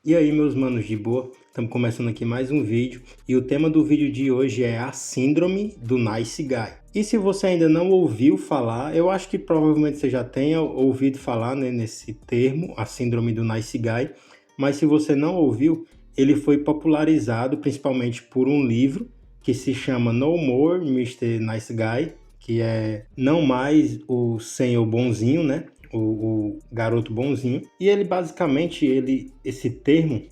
E aí, meus manos de boa? Estamos começando aqui mais um vídeo e o tema do vídeo de hoje é a síndrome do Nice Guy. E se você ainda não ouviu falar, eu acho que provavelmente você já tenha ouvido falar, né, nesse termo, a síndrome do Nice Guy, mas se você não ouviu, ele foi popularizado principalmente por um livro que se chama No More Mr. Nice Guy, que é Não Mais o Senhor Bonzinho, né? O garoto bonzinho. E ele basicamente, esse termo,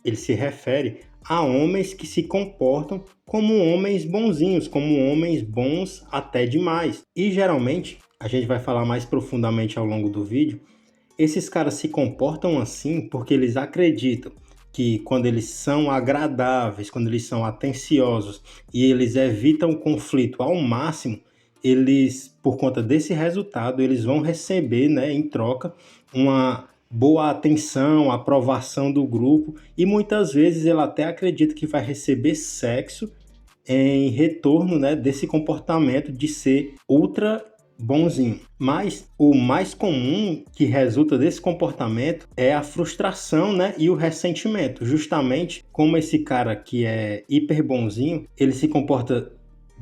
ele se refere a homens que se comportam como homens bonzinhos, como homens bons até demais. E geralmente, a gente vai falar mais profundamente ao longo do vídeo, esses caras se comportam assim porque eles acreditam que quando eles são agradáveis, quando eles são atenciosos e eles evitam o conflito ao máximo, eles, por conta desse resultado, eles vão receber, né, em troca, uma boa atenção, aprovação do grupo e muitas vezes ele até acredita que vai receber sexo em retorno, né, desse comportamento de ser ultra bonzinho. Mas o mais comum que resulta desse comportamento é a frustração, né, e o ressentimento. Justamente como esse cara que é hiper bonzinho, ele se comporta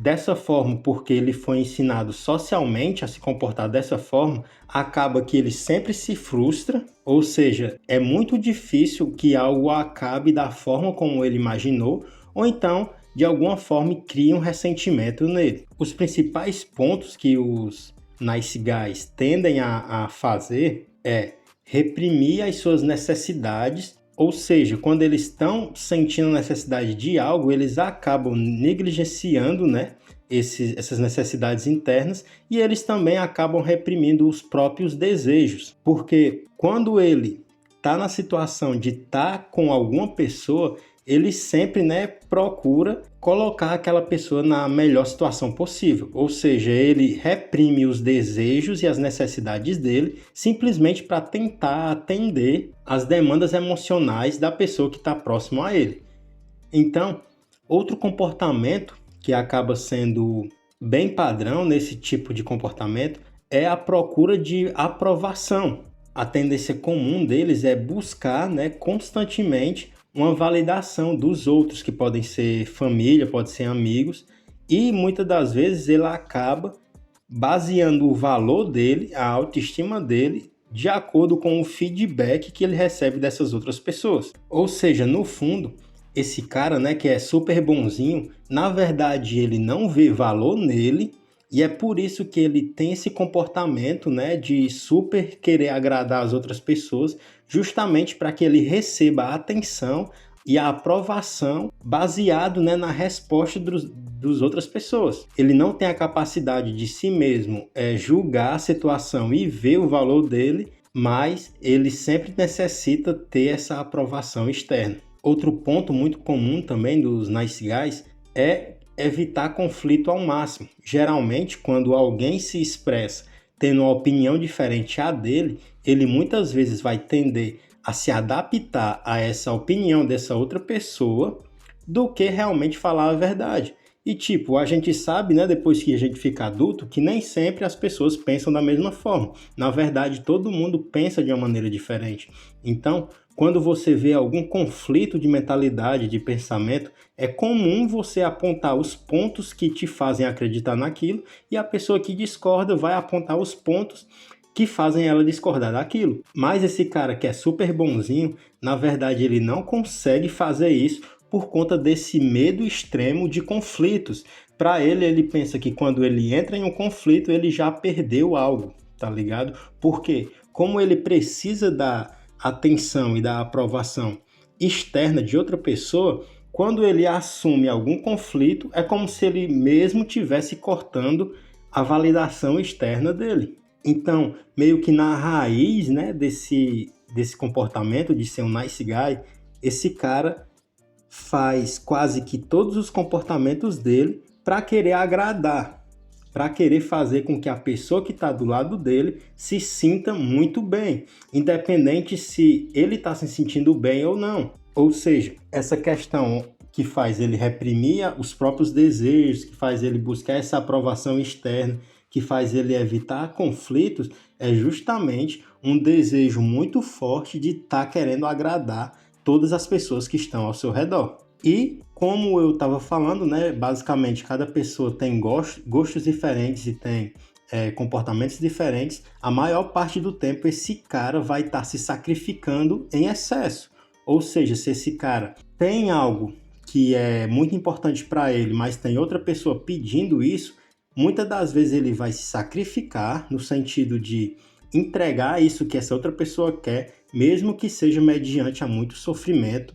dessa forma porque ele foi ensinado socialmente a se comportar dessa forma, acaba que ele sempre se frustra, ou seja, é muito difícil que algo acabe da forma como ele imaginou, ou então de alguma forma cria um ressentimento nele. Os principais pontos que os nice guys tendem a fazer é reprimir as suas necessidades, ou seja, quando eles estão sentindo necessidade de algo, eles acabam negligenciando, né, essas necessidades internas e eles também acabam reprimindo os próprios desejos, porque quando ele está na situação de estar com alguma pessoa, ele sempre, né, procura colocar aquela pessoa na melhor situação possível. Ou seja, ele reprime os desejos e as necessidades dele simplesmente para tentar atender às demandas emocionais da pessoa que está próximo a ele. Então, outro comportamento que acaba sendo bem padrão nesse tipo de comportamento é a procura de aprovação. A tendência comum deles é buscar, né, constantemente uma validação dos outros, que podem ser família, pode ser amigos, e muitas das vezes ele acaba baseando o valor dele, a autoestima dele, de acordo com o feedback que ele recebe dessas outras pessoas. Ou seja, no fundo, esse cara, né, que é super bonzinho, na verdade ele não vê valor nele, e é por isso que ele tem esse comportamento, né, de super querer agradar as outras pessoas, justamente para que ele receba a atenção e a aprovação baseado, né, na resposta dos outras pessoas. Ele não tem a capacidade de si mesmo julgar a situação e ver o valor dele, mas ele sempre necessita ter essa aprovação externa. Outro ponto muito comum também dos nice guys é evitar conflito ao máximo. Geralmente, quando alguém se expressa tendo uma opinião diferente à dele, ele muitas vezes vai tender a se adaptar a essa opinião dessa outra pessoa do que realmente falar a verdade. E tipo, a gente sabe, né, depois que a gente fica adulto, que nem sempre as pessoas pensam da mesma forma. Na verdade, todo mundo pensa de uma maneira diferente. Então, quando você vê algum conflito de mentalidade, de pensamento, é comum você apontar os pontos que te fazem acreditar naquilo e a pessoa que discorda vai apontar os pontos que fazem ela discordar daquilo. Mas esse cara que é super bonzinho, na verdade ele não consegue fazer isso por conta desse medo extremo de conflitos. Para ele, ele pensa que quando ele entra em um conflito, ele já perdeu algo, tá ligado? Porque como ele precisa da atenção e da aprovação externa de outra pessoa, quando ele assume algum conflito, é como se ele mesmo tivesse cortando a validação externa dele. Então, meio que na raiz, né, desse comportamento de ser um nice guy, esse cara faz quase que todos os comportamentos dele para querer agradar, para querer fazer com que a pessoa que está do lado dele se sinta muito bem, independente se ele está se sentindo bem ou não. Ou seja, essa questão que faz ele reprimir os próprios desejos, que faz ele buscar essa aprovação externa, que faz ele evitar conflitos, é justamente um desejo muito forte de estar querendo agradar todas as pessoas que estão ao seu redor. E como eu estava falando, né, basicamente cada pessoa tem gostos diferentes e tem comportamentos diferentes. A maior parte do tempo esse cara vai estar se sacrificando em excesso. Ou seja, se esse cara tem algo que é muito importante para ele, mas tem outra pessoa pedindo isso, muitas das vezes ele vai se sacrificar no sentido de entregar isso que essa outra pessoa quer, mesmo que seja mediante a muito sofrimento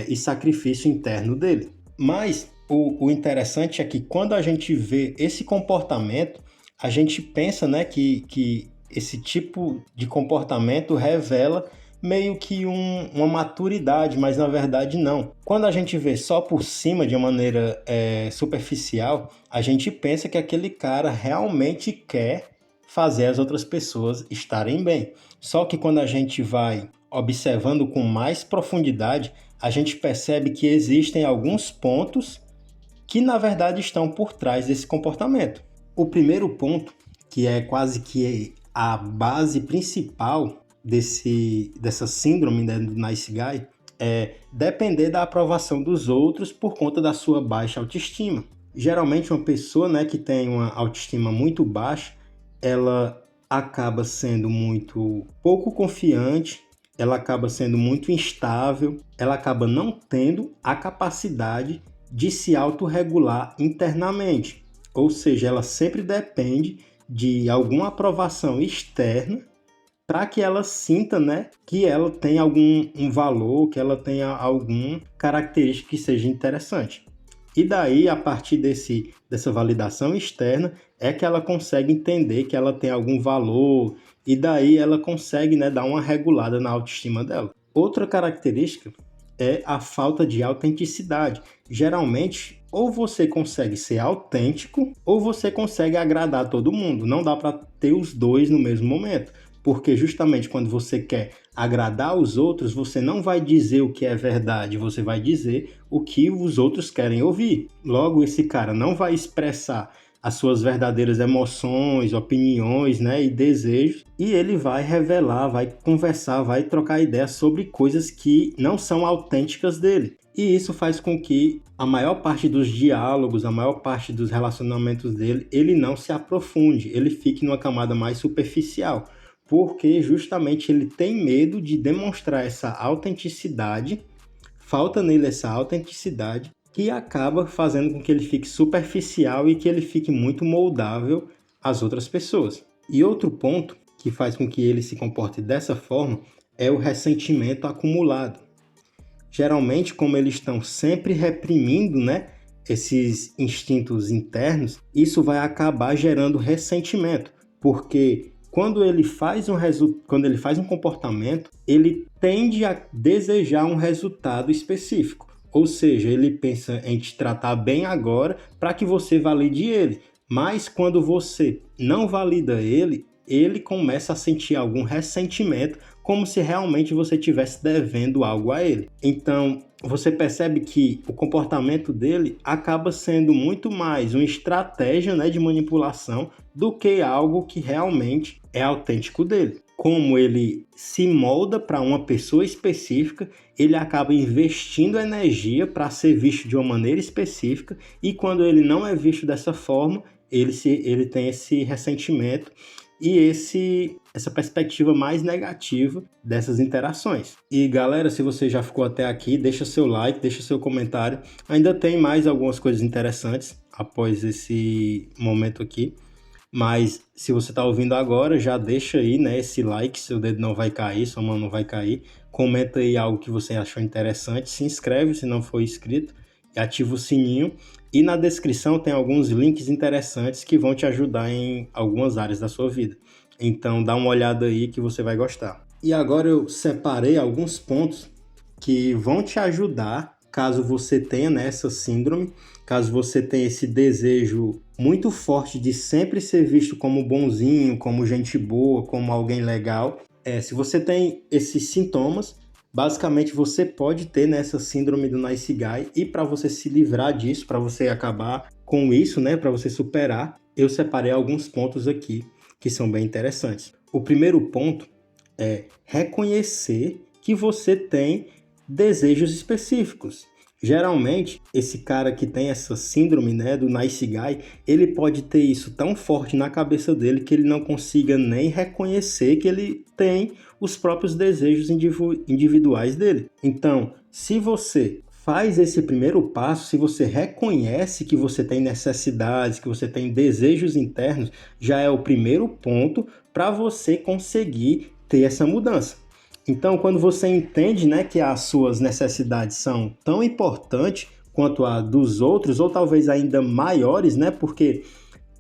e sacrifício interno dele. Mas o interessante é que quando a gente vê esse comportamento, a gente pensa, né, que esse tipo de comportamento revela meio que uma maturidade, mas na verdade não. Quando a gente vê só por cima, de uma maneira superficial, a gente pensa que aquele cara realmente quer fazer as outras pessoas estarem bem. Só que quando a gente vai observando com mais profundidade, a gente percebe que existem alguns pontos que na verdade estão por trás desse comportamento. O primeiro ponto, que é quase que a base principal dessa síndrome, né, do Nice Guy, é depender da aprovação dos outros por conta da sua baixa autoestima. Geralmente uma pessoa, né, que tem uma autoestima muito baixa, ela acaba sendo muito pouco confiante, ela acaba sendo muito instável, ela acaba não tendo a capacidade de se autorregular internamente. Ou seja, ela sempre depende de alguma aprovação externa para que ela sinta, né, que ela tem algum valor, que ela tenha alguma característica que seja interessante. E daí, a partir dessa validação externa, é que ela consegue entender que ela tem algum valor, e daí ela consegue, né, dar uma regulada na autoestima dela. Outra característica é a falta de autenticidade. Geralmente, ou você consegue ser autêntico, ou você consegue agradar todo mundo. Não dá para ter os dois no mesmo momento. Porque justamente quando você quer agradar os outros, você não vai dizer o que é verdade, você vai dizer o que os outros querem ouvir. Logo, esse cara não vai expressar as suas verdadeiras emoções, opiniões, né, e desejos, e ele vai revelar, vai conversar, vai trocar ideias sobre coisas que não são autênticas dele. E isso faz com que a maior parte dos diálogos, a maior parte dos relacionamentos dele, ele não se aprofunde, ele fique numa camada mais superficial, porque justamente ele tem medo de demonstrar essa autenticidade, falta nele essa autenticidade, que acaba fazendo com que ele fique superficial e que ele fique muito moldável às outras pessoas. E outro ponto que faz com que ele se comporte dessa forma é o ressentimento acumulado. Geralmente, como eles estão sempre reprimindo, né, esses instintos internos, isso vai acabar gerando ressentimento, porque quando ele faz um comportamento, ele tende a desejar um resultado específico. Ou seja, ele pensa em te tratar bem agora para que você valide ele. Mas quando você não valida ele, ele começa a sentir algum ressentimento, como se realmente você estivesse devendo algo a ele. Então, você percebe que o comportamento dele acaba sendo muito mais uma estratégia, né, de manipulação do que algo que realmente é autêntico dele. Como ele se molda para uma pessoa específica, ele acaba investindo energia para ser visto de uma maneira específica, e quando ele não é visto dessa forma, ele tem esse ressentimento e essa perspectiva mais negativa dessas interações. E galera, se você já ficou até aqui, deixa seu like, deixa seu comentário. Ainda tem mais algumas coisas interessantes após esse momento aqui. Mas se você está ouvindo agora, já deixa aí, né, esse like, seu dedo não vai cair, sua mão não vai cair. Comenta aí algo que você achou interessante, se inscreve se não for inscrito e ativa o sininho. E na descrição tem alguns links interessantes que vão te ajudar em algumas áreas da sua vida. Então dá uma olhada aí que você vai gostar. E agora eu separei alguns pontos que vão te ajudar caso você tenha, né, essa síndrome, caso você tenha esse desejo muito forte de sempre ser visto como bonzinho, como gente boa, como alguém legal. Se você tem esses sintomas, basicamente você pode ter nessa síndrome do Nice Guy, e para você se livrar disso, para você acabar com isso, né, para você superar, eu separei alguns pontos aqui que são bem interessantes. O primeiro ponto é reconhecer que você tem desejos específicos. Geralmente, esse cara que tem essa síndrome, né, do nice guy, ele pode ter isso tão forte na cabeça dele que ele não consiga nem reconhecer que ele tem os próprios desejos individuais dele. Então, se você faz esse primeiro passo, se você reconhece que você tem necessidades, que você tem desejos internos, já é o primeiro ponto para você conseguir ter essa mudança. Então, quando você entende, né, que as suas necessidades são tão importantes quanto a dos outros, ou talvez ainda maiores, né, porque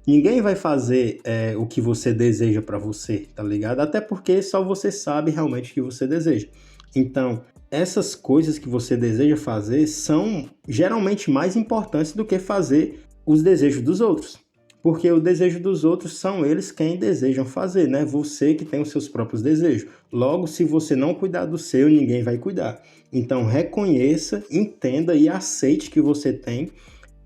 ninguém vai fazer o que você deseja para você, tá ligado? Até porque só você sabe realmente o que você deseja. Então, essas coisas que você deseja fazer são geralmente mais importantes do que fazer os desejos dos outros. Porque o desejo dos outros são eles quem desejam fazer, né? Você que tem os seus próprios desejos. Logo, se você não cuidar do seu, ninguém vai cuidar. Então, reconheça, entenda e aceite que você tem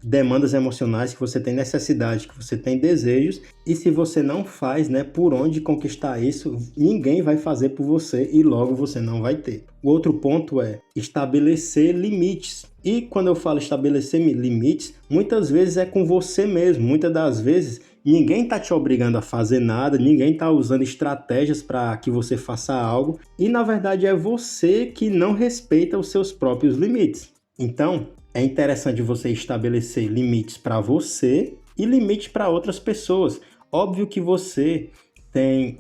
demandas emocionais, que você tem necessidade, que você tem desejos, e se você não faz, né, por onde conquistar isso, ninguém vai fazer por você e logo você não vai ter. O outro ponto é estabelecer limites. E quando eu falo estabelecer limites, muitas vezes é com você mesmo, muitas das vezes ninguém está te obrigando a fazer nada, ninguém está usando estratégias para que você faça algo, e na verdade é você que não respeita os seus próprios limites. Então, é interessante você estabelecer limites para você e limites para outras pessoas. Óbvio que você tem,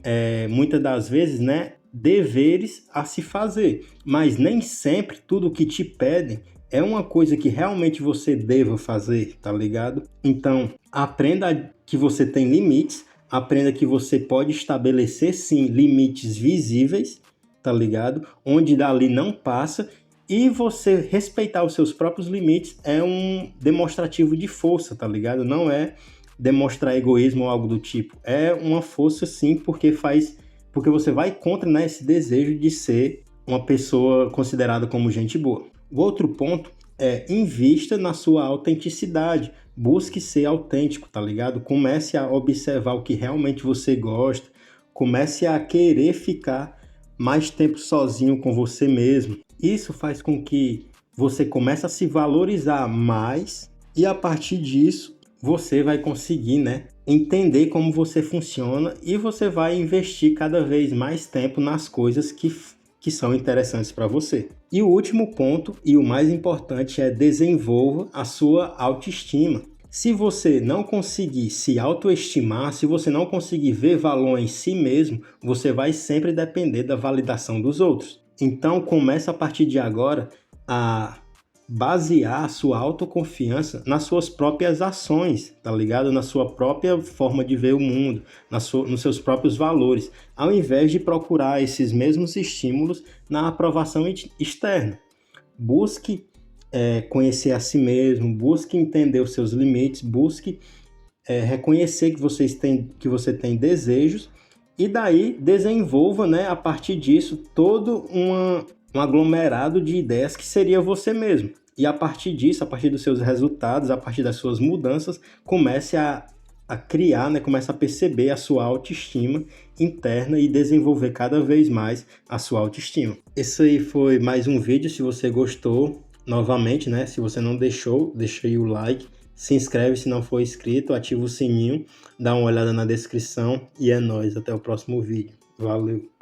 muitas das vezes, né, deveres a se fazer, mas nem sempre tudo que te pedem é uma coisa que realmente você deva fazer, tá ligado? Então, aprenda que você tem limites, aprenda que você pode estabelecer, sim, limites visíveis, tá ligado? Onde dali não passa. E você respeitar os seus próprios limites é um demonstrativo de força, tá ligado? Não é demonstrar egoísmo ou algo do tipo. É uma força sim, porque você vai contra, né, esse desejo de ser uma pessoa considerada como gente boa. O outro ponto é invista na sua autenticidade. Busque ser autêntico, tá ligado? Comece a observar o que realmente você gosta. Comece a querer ficar mais tempo sozinho com você mesmo. Isso faz com que você comece a se valorizar mais e a partir disso você vai conseguir, né, entender como você funciona e você vai investir cada vez mais tempo nas coisas que são interessantes para você. E o último ponto e o mais importante é desenvolva a sua autoestima. Se você não conseguir se autoestimar, se você não conseguir ver valor em si mesmo, você vai sempre depender da validação dos outros. Então, comece a partir de agora a basear a sua autoconfiança nas suas próprias ações, tá ligado? Na sua própria forma de ver o mundo, nos seus próprios valores, ao invés de procurar esses mesmos estímulos na aprovação externa. Busque conhecer a si mesmo, busque entender os seus limites, busque reconhecer que você tem desejos e daí desenvolva, né, a partir disso todo um aglomerado de ideias que seria você mesmo. E a partir disso, a partir dos seus resultados, a partir das suas mudanças, comece a criar, né, comece a perceber a sua autoestima interna e desenvolver cada vez mais a sua autoestima. Esse aí foi mais um vídeo. Se você gostou, novamente, né, se você não deixou, deixa aí o like, se inscreve se não for inscrito, ativa o sininho, dá uma olhada na descrição e é nóis. Até o próximo vídeo. Valeu!